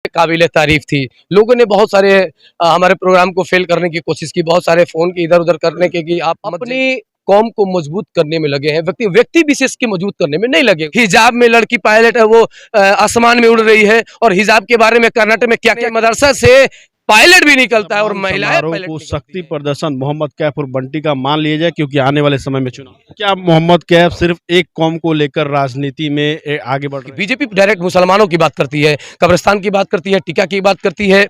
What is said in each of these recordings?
काबिले तारीफ थी। लोगों ने बहुत सारे हमारे प्रोग्राम को फेल करने की कोशिश की, बहुत सारे फ़ोन की इधर-उधर करने के कि आप अपनी कौम को मजबूत करने में लगे हैं, व्यक्ति विशेष के मजबूत करने में नहीं लगे। हिजाब में लड़की पायलट है, वो आसमान में उड़ रही है और हिजाब के बारे में कर्नाटक में क्या-क्या मदरसा से पायलट भी निकलता है और महिलाएं समारोह पायलट को निकलती शक्ति हैं। प्रदर्शन मोहम्मद कैफ और बंटी का मान लिया जाए, क्योंकि आने वाले समय में चुनाव। क्या मोहम्मद कैफ सिर्फ एक कौम को लेकर राजनीति में आगे बढ़ रहे हैं? बीजेपी डायरेक्ट मुसलमानों की बात करती है, कब्रिस्तान की बात करती है, टीका की बात करती है,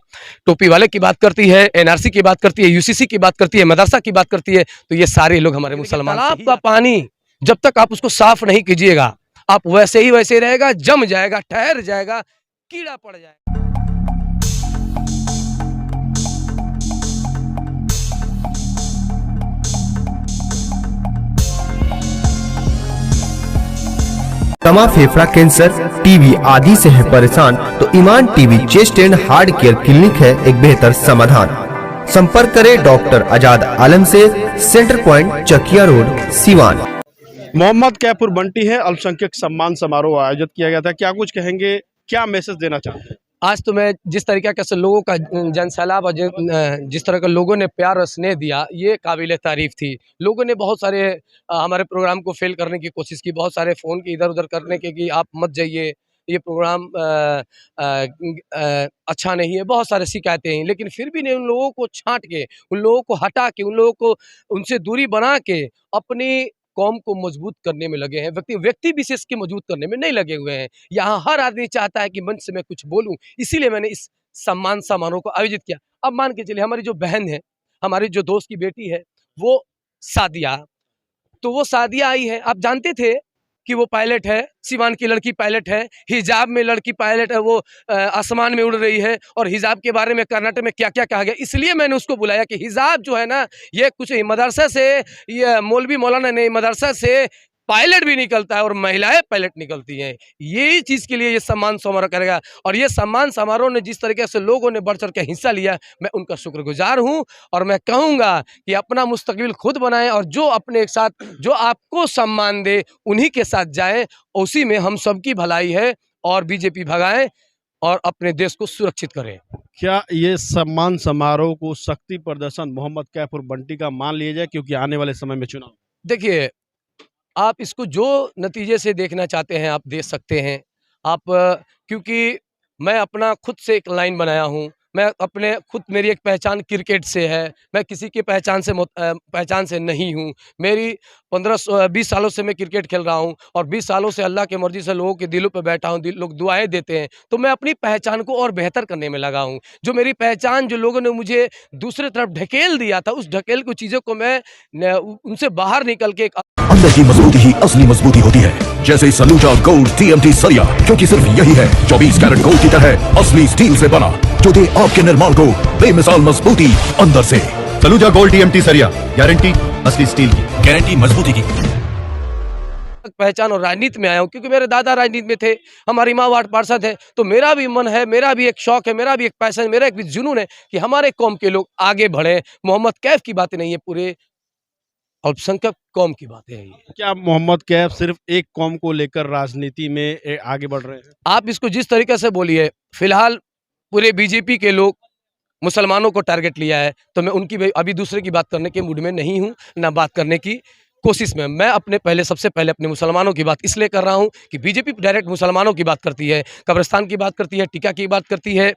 टोपी वाले की बात करती है, एनआरसी की बात करती है, यूसीसी की बात करती है, मदरसा की बात करती है। तो ये सारे लोग हमारे मुसलमान। तालाब का पानी जब तक आप उसको साफ नहीं कीजिएगा, आप वैसे ही वैसे रहेगा, जम जाएगा, ठहर जाएगा, कीड़ा पड़ जाएगा। दमा, फेफड़ा कैंसर, टीबी आदि से है परेशान तो Iman TB chest and heart care clinic है एक बेहतर समाधान। संपर्क करें डॉक्टर आजाद आलम से, centre point Chakia road, Siwan. Mohammad Kaif और बंटी है, अल्पसंख्यक सम्मान समारोह आयोजित किया गया था। क्या कुछ कहेंगे, क्या मैसेज देना चाहते हैं? आज तो मैं जिस तरीके से लोगों का जनसैलाब और जिस तरह का लोगों ने प्यार और स्नेह दिया, ये काबिले तारीफ थी। लोगों ने बहुत सारे हमारे प्रोग्राम को फेल करने की कोशिश की, बहुत सारे फ़ोन की इधर-उधर करने के कि आप मत जाइए, ये प्रोग्राम अच्छा नहीं है, बहुत सारे शिकायतें हैं। लेकिन फिर भी नहीं, उन लोगों को छाँट के, उन लोगों को हटा के, उन लोगों को उनसे दूरी बना के अपनी कौम को मजबूत करने में लगे हैं। व्यक्ति विशेष के मजबूत करने में नहीं लगे हुए हैं। यहाँ हर आदमी चाहता है कि मंच से मैं कुछ बोलूँ, इसीलिए मैंने इस सम्मान समारोह को आयोजित किया। अब मान के चलिए, हमारी जो बहन है, हमारी जो दोस्त की बेटी है, वो सादिया, तो वो सादिया आई है। आप जानते थे कि वो पायलट है, सिवान की लड़की पायलट है, हिजाब में लड़की पायलट है, वो आसमान में उड़ रही है और हिजाब के बारे में कर्नाटक में क्या-क्या कहा गया। इसलिए मैंने उसको बुलाया कि हिजाब जो है ना, ये कुछ मदरसा से, ये मौलवी मौलाना नहीं, मदरसा से पायलट भी निकलता है और महिलाएं पायलट निकलती हैं। यही चीज़ के लिए ये सम्मान समारोह करेगा और ये सम्मान समारोह ने जिस तरीके से लोगों ने बढ़-चढ़ के हिस्सा लिया, मैं उनका शुक्रगुजार हूँ और मैं कहूँगा कि अपना मुस्तकबिल खुद बनाएँ और जो अपने साथ, जो आपको सम्मान दे, उन्हीं के साथ जाएँ। उसी में हम सबकी भलाई है और बीजेपी भगाएँ और अपने देश को सुरक्षित करें। क्या ये सम्मान समारोह को शक्ति प्रदर्शन मोहम्मद कैफ और बंटी का मान लिया जाए, क्योंकि आने वाले समय में चुनाव? देखिए, आप इसको जो नतीजे से देखना चाहते हैं, आप देख सकते हैं। आप क्योंकि मैं अपना खुद से एक लाइन बनाया हूँ। मैं अपने खुद, मेरी एक पहचान क्रिकेट से है। मैं किसी की पहचान से नहीं हूँ। मेरी 20 सालों से मैं क्रिकेट खेल रहा हूँ और 20 सालों से अल्लाह की मर्ज़ी से लोगों के दिलों पे बैठा हूँ। लोग दुआएँ देते हैं, तो मैं अपनी पहचान को और बेहतर करने में लगा हूँ। जो मेरी पहचान, जो लोगों ने मुझे दूसरी तरफ ढकेल दिया था, उस ढकेल को चीज़ों को मैं उनसे बाहर निकल के अंदर की मजबूती ही असली मजबूती होती है, जैसे सलूजा गोल्ड TMT सरिया, क्योंकि सिर्फ यही है 24 कैरेट गोल्ड की तरह असली स्टील से बना, जो दे आपके निर्माण को बेमिसाल मजबूती अंदर से। सलूजा गोल्ड TMT सरिया, गारंटी असली स्टील की, गारंटी मजबूती की। पहचान और राजनीति में आया हूँ, क्योंकि मेरे दादा राजनीति में थे, हमारी माँ वार्ड पार्षद है। तो मेरा भी मन है, मेरा भी एक शौक है, मेरा भी एक पैशन है, मेरा एक भी जुनून है कि हमारे कौम के लोग आगे बढ़े। मोहम्मद कैफ की बातें नहीं है, पूरे अल्पसंख्यक कौम की बातें हैं ये। क्या मोहम्मद कैफ सिर्फ एक कौम को लेकर राजनीति में आगे बढ़ रहे हैं? आप इसको जिस तरीके से बोलिए, फिलहाल पूरे बीजेपी के लोग मुसलमानों को टारगेट लिया है, तो मैं उनकी अभी दूसरे की बात करने के मूड में नहीं हूँ, ना बात करने की कोशिश में। मैं अपने सबसे पहले अपने मुसलमानों की बात इसलिए कर रहा हूँ कि बीजेपी डायरेक्ट मुसलमानों की बात करती है, कब्रिस्तान की बात करती है, टीका की बात करती है,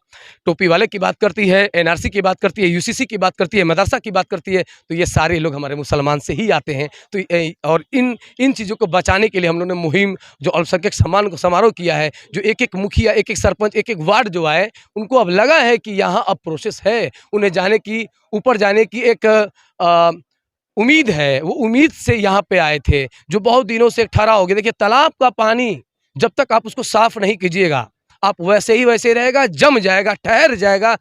टोपी वाले की बात करती है, एनआरसी की बात करती है, यूसीसी की बात करती है, मदरसा की बात करती है। तो ये सारे लोग हमारे मुसलमान से ही आते हैं। तो और इन चीज़ों को बचाने के लिए हम लोगों ने मुहिम, जो अल्पसंख्यक सम्मान समारोह किया है, जो एक-एक मुखिया, एक-एक सरपंच, एक-एक वार्ड जो आए, उनको अब लगा है कि यहाँ अब प्रोसेस है, उन्हें जाने की, ऊपर जाने की एक उम्मीद है। वो उम्मीद से यहाँ पे आए थे, जो बहुत दिनों से ठहरा हो गया। देखिए, तालाब का पानी जब तक आप उसको साफ नहीं कीजिएगा, आप वैसे ही वैसे रहेगा, जम जाएगा, ठहर जाएगा,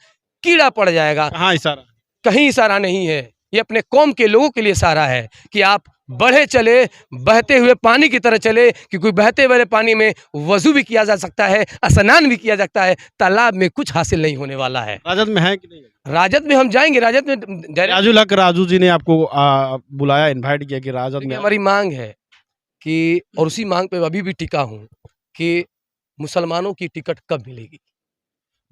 कीड़ा पड़ जाएगा। हाँ, इशारा। कहीं इशारा नहीं है, ये अपने कौम के लोगों के लिए इशारा है कि आप बढ़े चले, बहते हुए पानी की तरह चले, क्योंकि बहते हुए पानी में वज़ू भी किया जा सकता है, स्नान भी किया जा सकता है। तालाब में कुछ हासिल नहीं होने वाला है। राजद में है कि नहीं? राजद में हम जाएंगे, राजद में राजू लक राजू जी ने आपको बुलाया, इनवाइट किया कि राजद में। हमारी मांग है कि, और उसी मांग पे अभी भी टिका हूँ कि मुसलमानों की टिकट कब मिलेगी।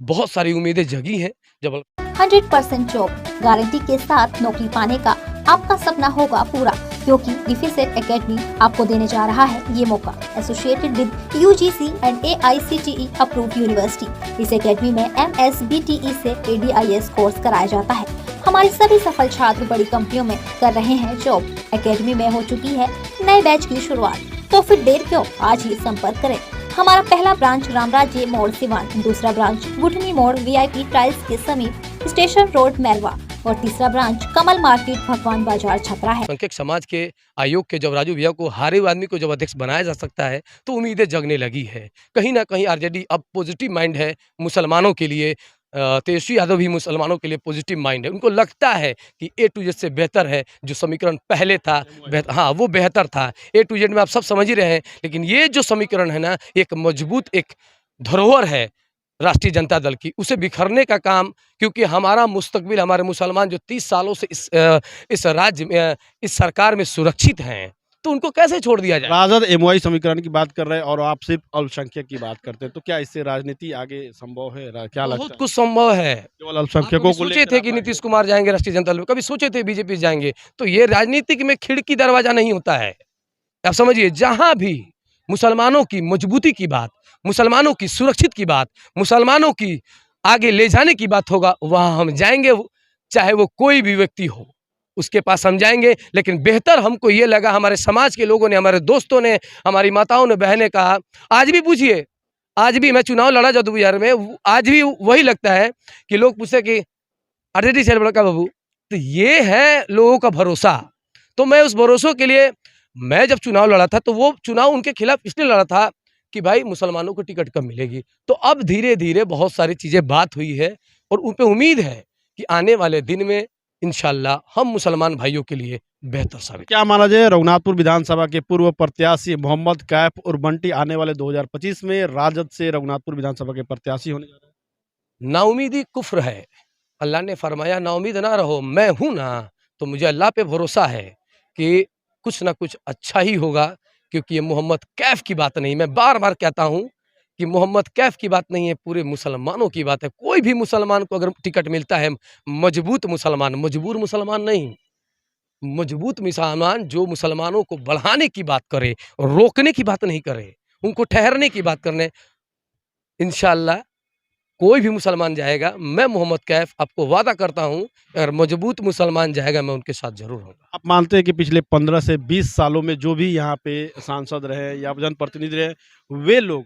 बहुत सारी उम्मीदें जगी हैं। जब 100% जॉब गारंटी के साथ नौकरी पाने का आपका सपना होगा पूरा, क्योंकि डिफेंस एकेडमी आपको देने जा रहा है ये मौका। Associated with UGC and AICTE approved university. इस एकेडमी में MSBTE से ADIS कोर्स कराया जाता है। हमारे सभी सफल छात्र बड़ी कंपनियों में कर रहे हैं जॉब। एकेडमी में हो चुकी है नए बैच की शुरुआत, तो फिर देर क्यों, आज ही संपर्क करें। हमारा पहला ब्रांच रामराज्य मोड़ सिवान, दूसरा ब्रांच गुठनी मोड़ VIP टाइल्स के समीप स्टेशन रोड मैरवा और तीसरा ब्रांच कमल मार्केट भगवान बाजार छपरा है। संख्यक समाज के आयोग के जब राजू भैया को हारे हुए आदमी को जब अध्यक्ष बनाया जा सकता है तो उम्मीदें जगने लगी है। कहीं ना कहीं RJD अब पॉजिटिव माइंड है मुसलमानों के लिए। तेजस्वी यादव भी मुसलमानों के लिए पॉजिटिव माइंड है। उनको लगता है कि A to Z से बेहतर है जो समीकरण पहले था, हाँ वो बेहतर था। A to Z में आप सब समझ ही रहे हैं, लेकिन ये जो समीकरण है ना, एक मजबूत एक धरोहर है राष्ट्रीय जनता दल की, उसे बिखरने का काम, क्योंकि हमारा मुस्तकबिल, हमारे मुसलमान जो 30 सालों से इस राज्य में, इस सरकार में सुरक्षित हैं, तो उनको कैसे छोड़ दिया जाए। राजद MOI समीकरण की बात कर रहे हैं और आप सिर्फ अल्पसंख्यक की बात करते हैं, तो क्या इससे राजनीति आगे संभव है? क्या लगता बहुत है? कुछ संभव है। केवल अल्पसंख्यकों को सोचे लेकर थे आप कि आगे- नीतीश कुमार जाएंगे राष्ट्रीय जनता दल में, कभी सोचे थे BJP जाएंगे, तो ये राजनीतिक में खिड़की दरवाजा नहीं होता है। आप समझिए, जहां भी मुसलमानों की मजबूती की बात, मुसलमानों की सुरक्षित की बात, मुसलमानों की आगे ले जाने की बात होगा, वहां हम जाएंगे, चाहे वो कोई भी व्यक्ति हो, उसके पास हम जाएंगे। लेकिन बेहतर हमको ये लगा, हमारे समाज के लोगों ने, हमारे दोस्तों ने, हमारी माताओं ने, बहनें कहा, आज भी पूछिए, आज भी मैं चुनाव लड़ा जब 2000 में, आज भी वही लगता है कि लोग पूछते कि RJD से बड़का बाबू, तो ये है लोगों का भरोसा। तो मैं उस भरोसों के लिए, मैं जब चुनाव लड़ा था तो वो चुनाव उनके खिलाफ इसलिए लड़ा था कि भाई मुसलमानों को टिकट कब मिलेगी। तो अब धीरे धीरे बहुत सारी चीज़ें बात हुई है और उन पे उम्मीद है कि आने वाले दिन में इंशाल्लाह हम मुसलमान भाइयों के लिए बेहतर साबित। क्या माना जाए, रघुनाथपुर विधानसभा के पूर्व प्रत्याशी मोहम्मद कैफ और बंटी आने वाले 2025 में राजद से रघुनाथपुर विधानसभा के प्रत्याशी होने जा रहे हैं? नाउमीदी कुफ्र है। अल्लाह ने फरमाया नाउमीद ना रहो, मैं हूं ना। तो मुझे अल्लाह पे भरोसा है कि कुछ ना कुछ अच्छा ही होगा, क्योंकि ये मोहम्मद कैफ की बात नहीं, मैं बार बार कहता हूं कि मोहम्मद कैफ की बात नहीं है, पूरे मुसलमानों की बात है। कोई भी मुसलमान को अगर टिकट मिलता है, मजबूत मुसलमान, मजबूर मुसलमान नहीं, मजबूत मुसलमान जो मुसलमानों को बढ़ाने की बात करे, रोकने की बात नहीं करे, उनको ठहरने की बात करने, इंशाअल्लाह कोई भी मुसलमान जाएगा, मैं मोहम्मद कैफ आपको वादा करता हूं, अगर मजबूत मुसलमान जाएगा मैं उनके साथ जरूर होगा। आप मानते हैं कि पिछले 15 से 20 सालों में जो भी यहाँ पे सांसद रहे या जनप्रतिनिधि रहे, वे लोग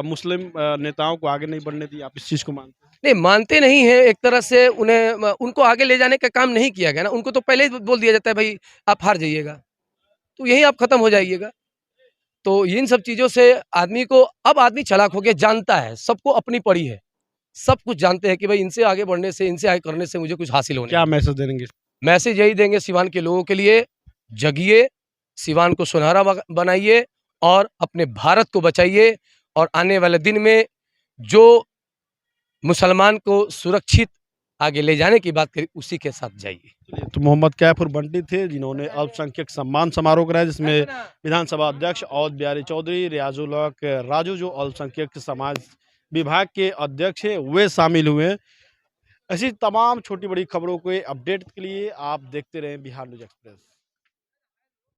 मुस्लिम नेताओं को आगे नहीं बढ़ने दिए, आप इस चीज़ को मानते हैं? नहीं मानते नहीं है, एक तरह से उन्हें, उनको आगे ले जाने का काम नहीं किया गया ना। उनको तो पहले ही बोल दिया जाता है भाई आप हार जाइएगा, तो यहीं आप खत्म हो जाइएगा। तो इन सब चीज़ों से आदमी को, अब आदमी चालाक हो गया, जानता है, सबको अपनी पड़ी है, सब कुछ जानते हैं कि भाई इनसे आगे बढ़ने से, इनसे आगे करने से मुझे कुछ हासिल होने। क्या मैसेज देंगे? मैसेज यही देंगे सिवान के लोगों के लिए, जगिए, सिवान को सुनहरा बनाइए और अपने भारत को बचाइए, और आने वाले दिन में जो मुसलमान को सुरक्षित आगे ले जाने की बात करी, उसी के साथ जाइए। तो मोहम्मद कैफ और बंटी थे जिन्होंने अल्पसंख्यक सम्मान समारोह कराया, जिसमें विधानसभा अध्यक्ष औद बिहारी चौधरी, रियाजुल हक राजू जो अल्पसंख्यक समाज विभाग के अध्यक्ष हैं, वे शामिल हुए। ऐसी तमाम छोटी बड़ी खबरों के अपडेट के लिए आप देखते रहें बिहार न्यूज़ एक्सप्रेस।